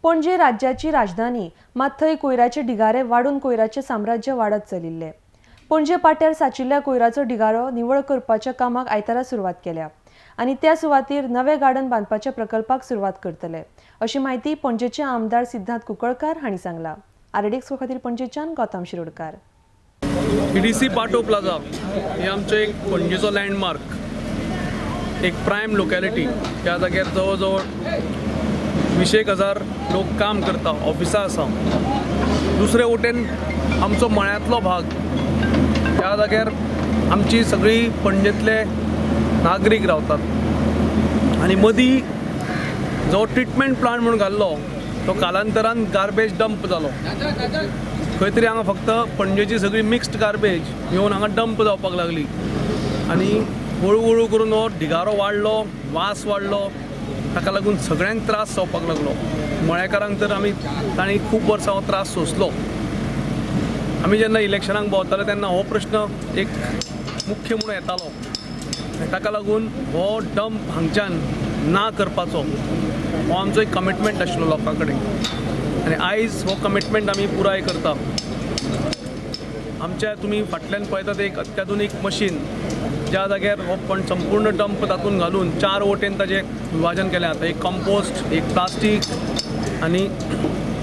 पणजी राज्याची राजधानी, मात थंय कोयराचे ढिगारे वाढून कोयराचे साम्राज्य वाढत चलिल्ले। पणजे पाट्यार साचिल्ल्या कोयराचो ढिगारो निवळ करपाच्या कामाक आयतारा सुरवात केल्या आणि त्या सुवातेर नवे गार्डन बांदपाच्या प्रकल्पाक सुरवात करतले, अशी माहिती पणजेचे आमदार सिद्धार्थ कुंकळकार हांणी सांगला। आरडीएक्स खातीर पणजेच्यान गौतम शिरोडकार। EDC पाटो प्लाझा हे आमचो एक पणजेचो लँडमार्क, एक प्रायम लोकॅलिटी। ह्या जाग्यार जवळ 20,000 लोक काम करता, ऑफिसां आसा। दुसरे वटेन आमचो मळ्यांतलो भाग, ह्या जाग्यार आमची सगळी पणजेंतले नागरीक रावतात आनी मदीं जो ट्रिटमेंट प्लांट म्हणून घाल्लो तो कालांतरान गार्बेज डंप जालो। खंय तरी हांगा फक्त पणजेची सगळी मिक्स्ड गार्बेज येवन हांगा डंप जावपाक लागली आनी हळू करून हो ढिगारो वाडलो, वास वाडलो, ताका लागून सगळ्यांक त्रास जावपाक लागलो। मळेकारांक तर तांणी खूब वर्सां हो त्रास सोंसलो। आमी जेन्ना इलेक्शनाक भोंवताले तेन्ना हो प्रश्न एक मुख्य म्हणून येतालो, ताका लागून हो डंप हांगच्यान ना करपाचो हो आमचो एक कमिटमेंट आशिल्लो लोकां कडेन आनी आयज हो कमिटमेंट आमी पुराय करता। आमच्या तुमी फाटल्यान पळयतात एक अत्याधुनीक मशीन, ज्या जाग्यार हो पण संपूर्ण डंप तातूंत घालून 4 वटेन ताजें विभाजन केलें जाता। एक कंपोस्ट, एक प्लास्टीक आनी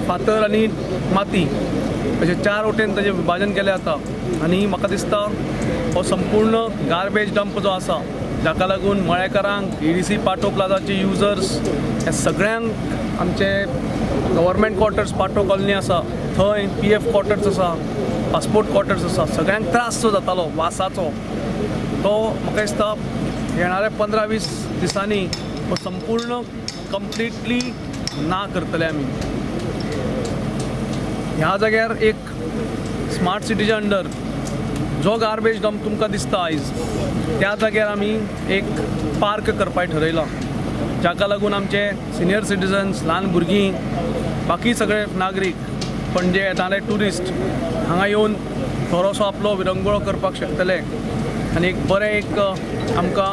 फातर आनी माती, अशें 4 वटेन ताजें विभाजन केलें जाता। आनी म्हाका दिसता हो संपूर्ण गार्बेज डंप जो आसा, जाका लागून मळेकारांक, EDC पाटो प्लाझाचे युजर्स ह्या सगळ्यांक आमचे गव्हर्मेंट क्वॉर्टर्स पाटो कॉलनी आसा, थंय PF क्वॉर्टर्स आसा, पासपोर्ट क्वॉर्टर्स आसा, सगळ्यांक त्रास जो जातालो वासाचो, तो म्हाका दिसता येणाऱ्या 15-20 दिसांनी हो संपूर्ण कंप्लिटली ना करतले आमी। ह्या जाग्यार एक स्मार्ट सिटीच्या अंडर जो गार्बेज डंप तुमकां दिसता आयज, त्या जाग्यार आमी एक पार्क करपाक ठरयलां, जाका लागून आमचे सिनियर सिटीजन्स, ल्हान भुरगीं, बाकी सगळे नागरीक, पणजे येताले ट्युरिस्ट हांगा येवन थोडोसो आपलो विरंगुळो करपाक शकतले आनी एक बरें आमकां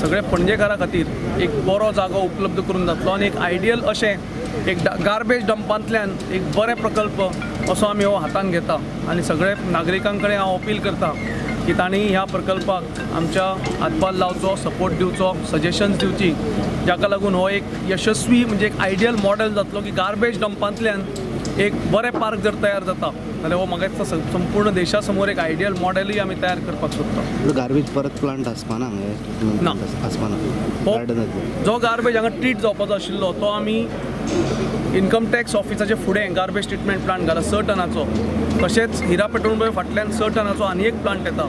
सगळे पणजेकारा खातीर एक बरो जागो उपलब्ध करून जातलो आनी एक आयडियल अशें एक गार्बेज डंपांतल्यान एक बरे प्रकल्प असो आमी हो हातान घेता आनी सगळे नागरिकां कडेन हांव अपील करता की तांणी ह्या प्रकल्पाक आमच्या हातभार लावचो, सपोर्ट दिवचो, सजेशन्स दिवची, जाका लागून हो एक यशस्वी म्हणजे एक आयडियल मॉडेल जातलो की गार्बेज डंपांतल्यान एक बरें पार्क जर तयार जाता जाल्यार हो म्हाका दिसता संपूर्ण देशा समोर एक आयडियल मॉडेलूय आमी तयार करपाक सोदता। गार्बेज परत प्लांट आसपाना ना, आसपाना जो गार्बेज हांगा ट्रीट जावपाचो आशिल्लो तो आमी इन्कम टॅक्स ऑफिसाचे फुडें गार्बेज ट्रिटमेंट प्लांट घाला 6 टनाचो, तशेंच हिरा पेट्रोल पंपा फाटल्यान 6 टनाचो आनी एक प्लांट येता।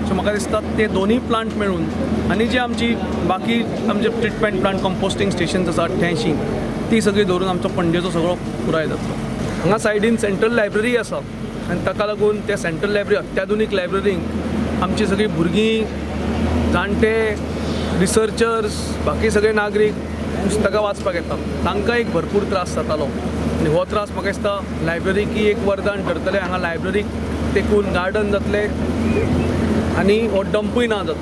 सो म्हाका दिसता ते दोनूय प्लांट मेळून आनी जी आमची बाकी आमचे ट्रिटमेंट प्लांट, कंपोस्टिंग स्टेशन्स आसा 88, ती सगळी धरून आमचो पणजेचो सगळो पुराय जातलो। हांगा सायडीन सेंट्रल लायब्ररी आसा आनी ताका लागून त्या सेंट्रल लायब्ररी, अत्याधुनीक लायब्ररींक आमची सगळीं भुरगीं, जाणटे, रिसर्चर्स, बाकी सगळे नागरीक पुस्तकां वाचपाक येता, तांकां एक भरपूर त्रास जातालो आनी हो त्रास म्हाका दिसता लायब्ररीकी एक वरदान ठरतलें। हांगा लायब्ररीक तेकून गार्डन जातलें आनी हो डंपूय ना जातलो।